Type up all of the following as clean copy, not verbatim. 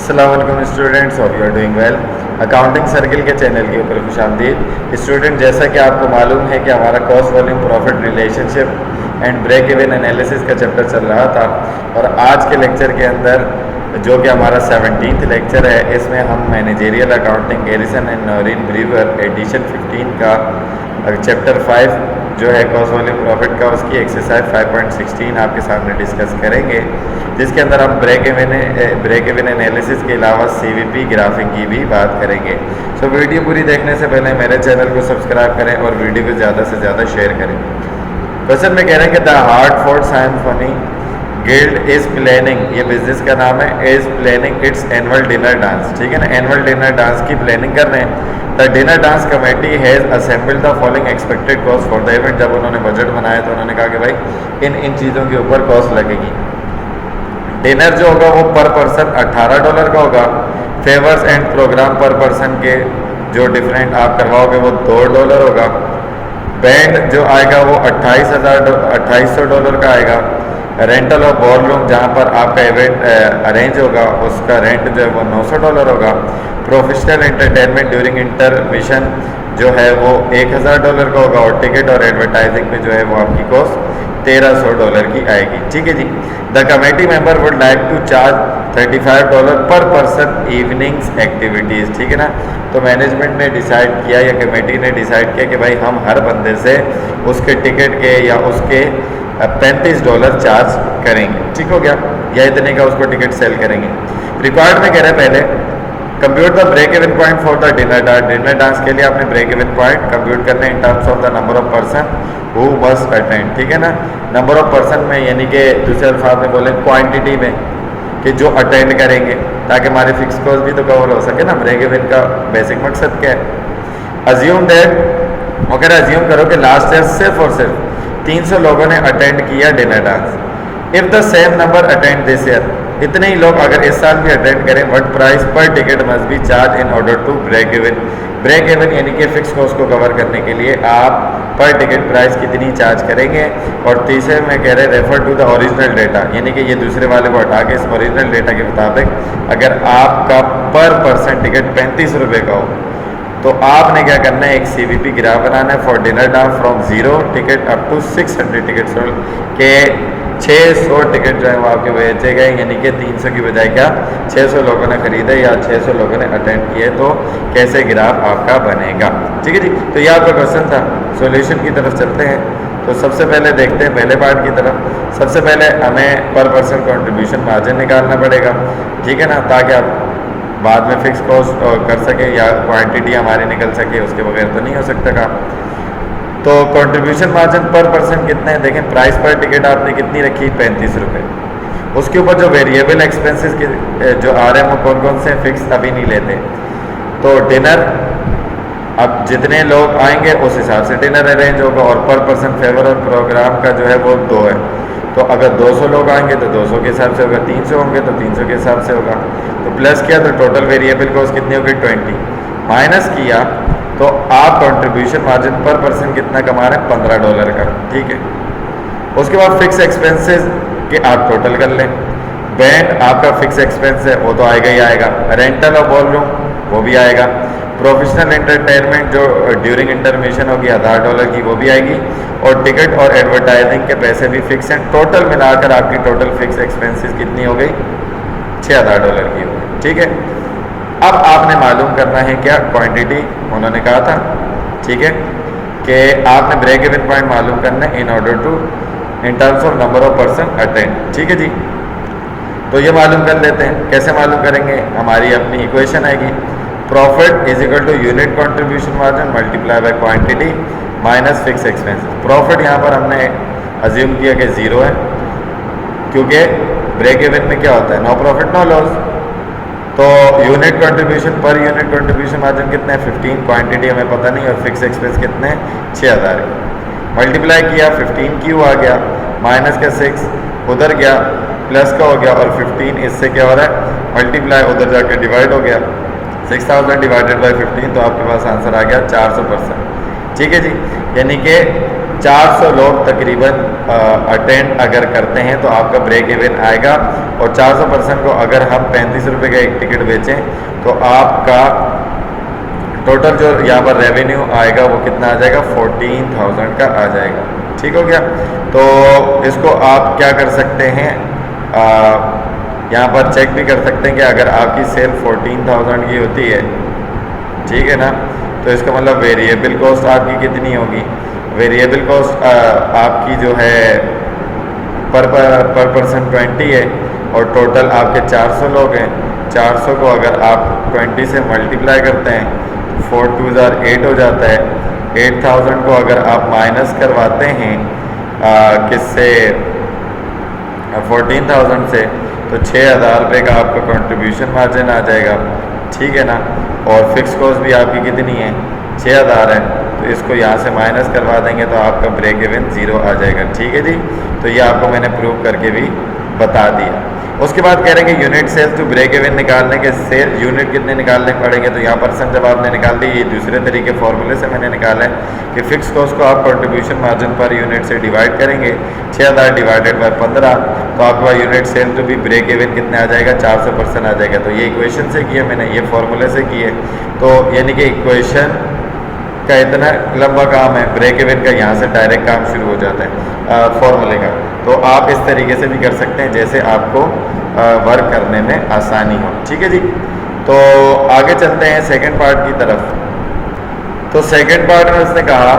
अस्सलाम वालेकुम students, hope you are doing well. Accounting circle के चैनल के ऊपर खुशामदीद। स्टूडेंट, जैसा कि आपको मालूम है कि हमारा cost volume profit relationship and break even analysis का चैप्टर चल रहा था और आज के लेक्चर के अंदर जो कि हमारा 17th लेक्चर है, इसमें हम managerial accounting Garrison and Noreen Brewer edition 15 का चैप्टर 5 जो है कॉस्ट वॉल्यूम प्रॉफिट का, उसकी एक्सरसाइज 5.16 आपके सामने डिस्कस करेंगे, जिसके अंदर हम ब्रेक इवन एनालिसिस के अलावा सीवीपी ग्राफिंग की भी बात करेंगे। सो वीडियो पूरी देखने से पहले मेरे चैनल को सब्सक्राइब करें और वीडियो को ज़्यादा से ज़्यादा शेयर करें। क्वेश्चन में कह रहे हैं कि the Hartford symphony guild is planning, ये बिजनेस का नाम है, is planning it's annual dinner dance. ठीक है ना, एनुअल डिनर डांस की प्लानिंग कर रहे हैं। The dinner dance committee has assembled the following expected cost for the event. जब उन्होंने बजट बनाया तो उन्होंने कहा कि भाई इन चीज़ों के ऊपर कॉस्ट लगेगी। डिनर जो होगा वो पर पर्सन $18 का होगा। फेवर्स एंड प्रोग्राम पर पर्सन के जो डिफरेंट आप करवाओगे वो $2 होगा। बैंड जो आएगा वो $2800 का आएगा। रेंटल ऑफ बॉल रूम जहाँ पर आपका इवेंट अरेंज होगा उसका रेंट जो है वो $900 होगा। प्रोफेशनल एंटरटेनमेंट ड्यूरिंग इंटरमिशन जो है वो $1000 का होगा और टिकट और एडवर्टाइजिंग में जो है वो आपकी कॉस्ट $1300 की आएगी। ठीक है जी। The committee member would like to charge $35 per person evenings activities. ठीक है ना, तो मैनेजमेंट ने डिसाइड किया या कमेटी ने डिसाइड किया कि भाई हम हर बंदे से उसके टिकट के या उसके $35 चार्ज करेंगे। ठीक हो गया, या इतने का उसको टिकट सेल करेंगे। रिक्वायर्ड में कह रहे हैं पहले compute the break even point for the dinner dance. Dinner dance के लिए आपने ब्रेक इवन पॉइंट कंप्यूट करने in terms of the number of person who must attend. ठीक है ना, नंबर ऑफ पर्सन में यानी कि दूसरे अल्फाज में बोले क्वांटिटी में कि जो अटेंड करेंगे, ताकि हमारे फिक्स कॉस्ट भी तो कवर हो सके ना। ब्रेक इवन का बेसिक मकसद क्या है? अज्यूम दैट, अगर अज्यूम करो कि लास्ट ईयर सिर्फ और सिर्फ 300 लोगों ने अटेंड किया dinner dance. If the same number attend this year, इतने ही लोग अगर इस साल भी अटेंड करें, व्हाट प्राइस पर ticket must be charge in order to break even. Break even यानी कि फिक्स कॉस्ट को कवर करने के लिए आप पर टिकट प्राइस कितनी चार्ज करेंगे। और तीसरे में कह रहे refer to the original data, यानी कि ये दूसरे वाले को हटा के इस ओरिजिनल डेटा के मुताबिक अगर आपका पर पर्सन टिकट ₹35 का हो तो आपने क्या करना है, एक सीवीपी ग्राफ बनाना है for dinner dance from 0 ticket up to 600 ticket के 600 टिकट जो है वो आपके बेचे गए, यानी कि 300 की बजाय क्या 600 लोगों ने खरीदे या 600 लोगों ने अटेंड किए, तो कैसे ग्राफ आपका बनेगा। ठीक है जी। तो ये आपका क्वेश्चन था। सॉल्यूशन की तरफ चलते हैं। तो सबसे पहले देखते हैं पहले पार्ट की तरफ। सबसे पहले हमें पर पर्सन कॉन्ट्रीब्यूशन मार्जिन निकालना पड़ेगा। ठीक है ना, ताकि आप बाद में फिक्स कॉस्ट कर सके या क्वांटिटी हमारी निकल सके, उसके बगैर तो नहीं हो सकता काम। तो कंट्रीब्यूशन मार्जिन पर पर्सन कितने हैं देखें। प्राइस पर टिकट आपने कितनी रखी, ₹35। उसके ऊपर जो वेरिएबल एक्सपेंसेस जो आ रहे हैं वो कौन कौन से, फिक्स अभी नहीं लेते। तो डिनर, अब जितने लोग आएंगे उस हिसाब से डिनर अरेंज होगा और पर पर्सन फेवर और प्रोग्राम का जो है वो 2 है। तो अगर 200 लोग आएंगे तो 200 के हिसाब से होगा, 300 होंगे तो 300 के हिसाब से होगा। तो प्लस किया तो टोटल वेरिएबल कॉस्ट कितनी होगी 20। माइनस किया तो आप कंट्रीब्यूशन मार्जिन पर पर्सन कितना कमा रहे हैं, $15 का। ठीक है। उसके बाद फिक्स एक्सपेंसेस के आप टोटल कर लें। बैंड आपका फिक्स एक्सपेंस है वो तो आएगा ही आएगा। रेंटल और बॉल रूम वो भी आएगा। प्रोफेशनल एंटरटेनमेंट जो ड्यूरिंग इंटरमिशन होगी $1000 की वो भी आएगी। और टिकट और एडवर्टाइजिंग के पैसे भी फिक्स हैं। टोटल मिलाकर आपकी टोटल फिक्स एक्सपेंसेस कितनी हो गई, $6000 की हो गई। ठीक है। अब आपने मालूम करना है क्या, क्वांटिटी उन्होंने कहा था। ठीक है, कि आपने ब्रेक इवन पॉइंट मालूम करना है in order to in terms of number of person attend. ठीक है जी। तो ये मालूम कर लेते हैं। कैसे मालूम करेंगे, हमारी अपनी इक्वेशन आएगी, profit is equal to unit contribution margin multiply by quantity minus fix expenses. Profit यहाँ पर हमने अज्यूम किया कि 0 है, क्योंकि ब्रेक इवन में क्या होता है, नो प्रॉफिट नो लॉस। तो unit contribution per unit contribution margin कितने हैं, 15। क्वांटिटी हमें पता नहीं और फिक्स एक्सपेंस कितने हैं, 6000। मल्टीप्लाई किया 15 क्यू आ गया, माइनस का 6 उधर गया, प्लस का हो गया और 15 इससे क्या हो रहा है, मल्टीप्लाई उधर जाके डिवाइड हो गया। 6000 डिवाइडेड बाई 15 तो आपके पास आंसर आ गया 400%। ठीक है जी, यानी कि 400 लोग तकरीबन अटेंड अगर करते हैं तो आपका ब्रेक इवन आएगा। और 400% को अगर हम 35 रुपये का एक टिकट बेचें तो आपका टोटल जो यहाँ पर रेवेन्यू आएगा वो कितना आ जाएगा, 14,000 का आ जाएगा। ठीक हो गया। तो इसको आप क्या कर सकते हैं, यहाँ पर चेक भी कर सकते हैं कि अगर आपकी सेल 14,000 की होती है, ठीक है ना, तो इसका मतलब वेरिएबल कॉस्ट आपकी कितनी होगी। वेरिएबल कॉस्ट आपकी जो है पर पर्सन 20 है और टोटल आपके 400 लोग हैं। 400 को अगर आप 20 से मल्टीप्लाई करते हैं 4 2 8 हो जाता है। 8,000 को अगर आप माइनस करवाते हैं किससे, 14,000 से, तो 6,000 रुपये का आपका कंट्रीब्यूशन मार्जिन आ जाएगा। ठीक है ना। और फिक्स कॉस्ट भी आपकी कितनी है, 6,000 है, तो इसको यहाँ से माइनस करवा देंगे तो आपका ब्रेक इवन 0 आ जाएगा। ठीक है जी। तो ये आपको मैंने प्रूव करके भी बता दिया। उसके बाद कह रहे हैं कि unit sales to break even निकालने के सेल यूनिट कितने निकालने पड़ेंगे। तो यहाँ परसेंट जब आपने निकाल दी, ये दूसरे तरीके फॉर्मूले से मैंने निकाला है कि फिक्स कॉस्ट को आप कंट्रीब्यूशन मार्जिन पर यूनिट से डिवाइड करेंगे, 6,000 डिवाइडेड बाय 15, तो आपके पास यूनिट सेल टू भी ब्रेक इवन कितने आ जाएगा, 400% आ जाएगा। तो ये इक्वेशन से किया मैंने, ये फॉर्मूले से किए। तो यानी कि इक्वेशन का इतना लंबा काम है, ब्रेक इवन का यहाँ से डायरेक्ट काम शुरू हो जाता है फॉर्मूले का। तो आप इस तरीके से भी कर सकते हैं जैसे आपको वर्क करने में आसानी हो। ठीक है जी। तो आगे चलते हैं सेकंड पार्ट की तरफ। तो सेकंड पार्ट में उसने कहा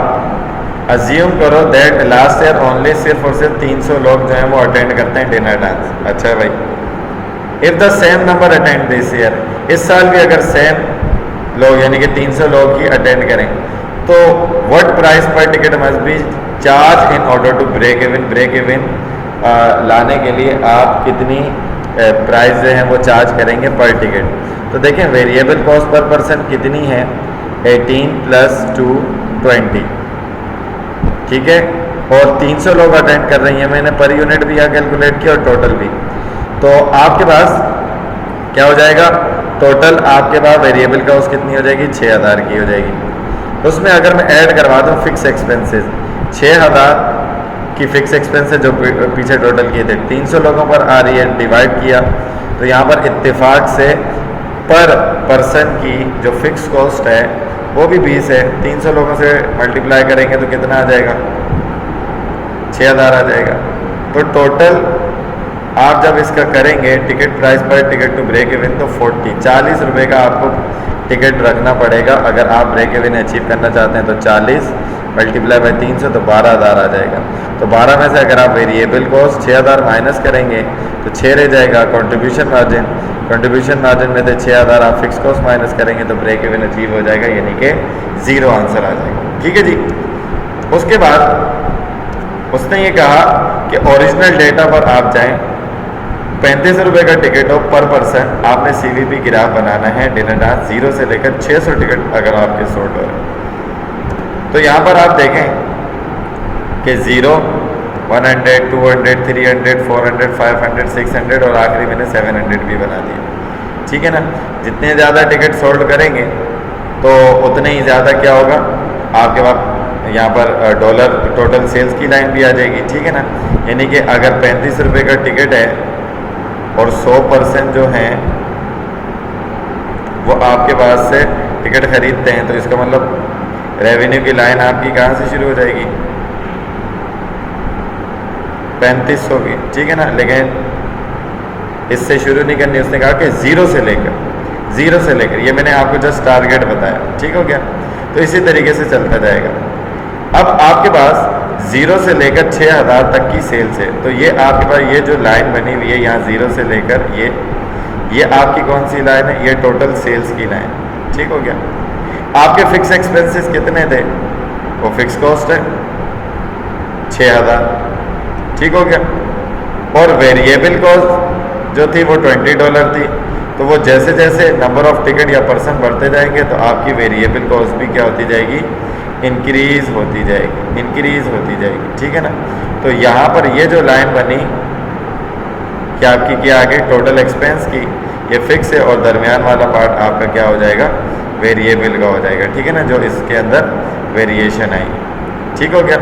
अज्यूम करो दैट लास्ट ईयर ओनली सिर्फ और सिर्फ 300 लोग जो हैं वो अटेंड करते हैं डिनर डांस। अच्छा है भाई। If the same number attend this year, इस साल भी अगर सेम लोग यानी कि 300 लोग ही अटेंड करें तो व्हाट प्राइस पर ticket must be charge in order to break even. Break even लाने के लिए आप कितनी प्राइस जो है वो चार्ज करेंगे पर टिकट। तो देखें वेरिएबल कॉस्ट पर पर्सन कितनी है, 18 + 2 20। ठीक है। और 300 लोग अटेंड कर रही हैं, मैंने पर यूनिट भी यहाँ कैलकुलेट किया और टोटल भी। तो आपके पास क्या हो जाएगा, टोटल आपके पास वेरिएबल कॉस्ट कितनी हो जाएगी, 6,000 की हो जाएगी। उसमें अगर मैं ऐड करवा दूँ फिक्स एक्सपेंसेस, 6,000 की फिक्स एक्सपेंसेस जो पीछे टोटल किए थे 300 लोगों पर आ रही है, डिवाइड किया तो यहाँ पर इत्तेफाक से पर पर्सन की जो फिक्स कॉस्ट है वो भी 20 है। 300 लोगों से मल्टीप्लाई करेंगे तो कितना आ जाएगा, 6,000 आ जाएगा। तो टोटल आप जब इसका करेंगे टिकट प्राइस पर टिकट टू ब्रेक इवन तो 40 रुपये का आपको टिकट रखना पड़ेगा। अगर आप ब्रेक इवन अचीव करना चाहते हैं तो 40 मल्टीप्लाई बाई 300 तो 12,000 आ जाएगा। तो 12 में से अगर आप वेरिएबल कॉस्ट 6,000 माइनस करेंगे तो 6 रह जाएगा। कंट्रीब्यूशन मार्जिन में से 6,000 आप फिक्स कॉस्ट माइनस करेंगे तो ब्रेक इवन अचीव हो जाएगा, यानी कि 0 आंसर आ जाएगा। ठीक है जी। उसके बाद उसने ये कहा कि ओरिजिनल डेटा पर आप जाएं, 35 रुपये का टिकट हो पर पर्सन, आपने CVP ग्राफ बनाना है डिनर डांस 0 से लेकर 600 टिकट अगर आपके सोल्ड हो रहे तो यहाँ पर आप देखें कि 0, 100, 200, 300, 400, 500, 600 और आखिरी मैंने 700 भी बना दिया। ठीक है ना। जितने ज़्यादा टिकट सोल्ड करेंगे तो उतने ही ज़्यादा क्या होगा, आपके पास यहाँ पर डॉलर टोटल सेल्स की लाइन भी आ जाएगी। ठीक है ना। यानी कि अगर 35 रुपये का टिकट है और 100% जो हैं वो आपके पास से टिकट खरीदते हैं तो इसका मतलब रेवेन्यू की लाइन आपकी कहाँ से शुरू हो जाएगी, 3500 की। ठीक है ना। लेकिन इससे शुरू नहीं करनी, उसने कहा कि 0 से लेकर ये मैंने आपको जस्ट टारगेट बताया। ठीक हो गया। तो इसी तरीके से चलता जाएगा। अब आपके पास 0 से लेकर 6,000 तक की सेल्स है तो ये आपके पास ये जो लाइन बनी हुई है यहाँ 0 से लेकर ये आपकी कौन सी लाइन है, ये टोटल सेल्स की लाइन। ठीक हो गया। आपके फिक्स एक्सपेंसेस कितने थे, वो फिक्स कॉस्ट है 6,000। ठीक हो गया। और वेरिएबल कॉस्ट जो थी वो $20 थी। तो वो जैसे जैसे नंबर ऑफ टिकट या पर्सन बढ़ते जाएंगे तो आपकी वेरिएबल कॉस्ट भी क्या होती जाएगी, इंक्रीज होती जाएगी। ठीक है ना। तो यहाँ पर ये जो लाइन बनी कि आपकी क्या आगे टोटल एक्सपेंस की, ये फिक्स है और दरमियान वाला पार्ट आपका क्या हो जाएगा, वेरिएबल का हो जाएगा। ठीक है ना, जो इसके अंदर वेरिएशन आई। ठीक हो गया।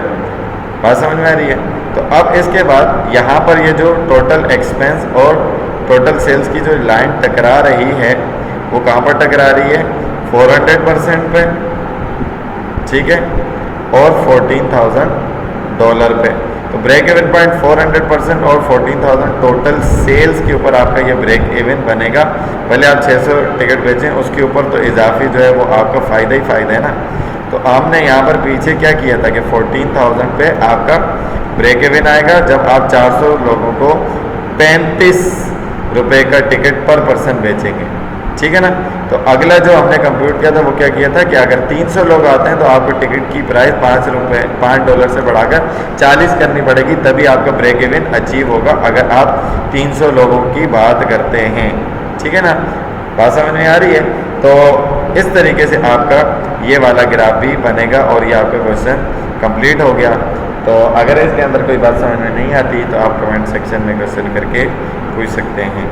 बात समझ में आ रही है? तो अब इसके बाद यहाँ पर ये जो टोटल एक्सपेंस और टोटल सेल्स की जो लाइन टकरा रही है वो कहाँ पर टकरा रही है? 400% पे, ठीक है, और $14,000 पे। तो ब्रेक इवन पॉइंट 400% और 14,000 टोटल सेल्स के ऊपर आपका ये ब्रेक इवन बनेगा। भले आप 600 टिकट बेचें, उसके ऊपर तो इजाफी जो है वो आपका फ़ायदा ही फ़ायदा है ना। तो हमने यहाँ पर पीछे क्या किया था कि 14,000 पे आपका ब्रेक इवन आएगा जब आप 400 लोगों को 35 रुपये का टिकट पर पर्सन बेचेंगे, ठीक है ना। तो अगला जो हमने कंप्यूट किया था वो क्या किया था कि अगर 300 लोग आते हैं तो आपको टिकट की प्राइस $5 से बढ़ाकर 40 करनी पड़ेगी, तभी आपका ब्रेक इवन अचीव होगा अगर आप 300 लोगों की बात करते हैं, ठीक है ना। बात समझ में आ रही है? तो इस तरीके से आपका ये वाला ग्राफ भी बनेगा और ये आपका क्वेश्चन कंप्लीट हो गया। तो अगर इसके अंदर कोई बात समझ में नहीं आती तो आप कमेंट सेक्शन में क्वेश्चन करके पूछ सकते हैं।